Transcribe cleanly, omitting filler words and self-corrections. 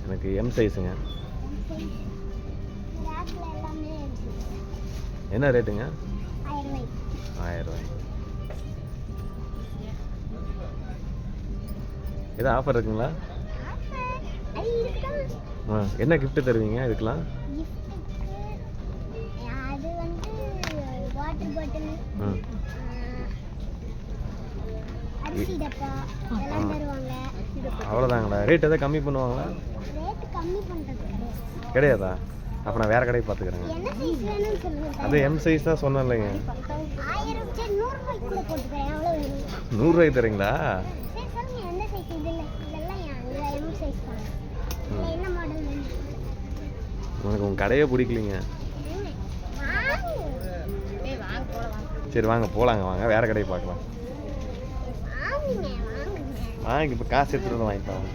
எனக்கு எம் சைஸுங்க. என்ன ரேட்டுங்க? 1000 ரூபாய். ஏதோ ஆஃபர் இருக்குங்களா? என்ன கிஃப்ட் தருவீங்க இதுக்கெல்லாம்? அவ்வளோதாங்களா? ரேட் எதாவது கம்மி பண்ணுவாங்களா? கிடையாதா? அப்போ நான் வேற கடையை பார்த்துக்கிறேங்க. அது எம் சைஸ் தான் சொன்னேன் இல்லைங்க. 100 ரூபாய்க்கு தரீங்களா? உனக்கு உங்கள் கடையே பிடிக்கலிங்க. சரி வாங்க போகலாங்க, வாங்க வேற கடையை பார்க்கலாம். வாங்க இப்போ காசு எடுத்துகிட்டு வந்து வாங்கிக்கலாம்.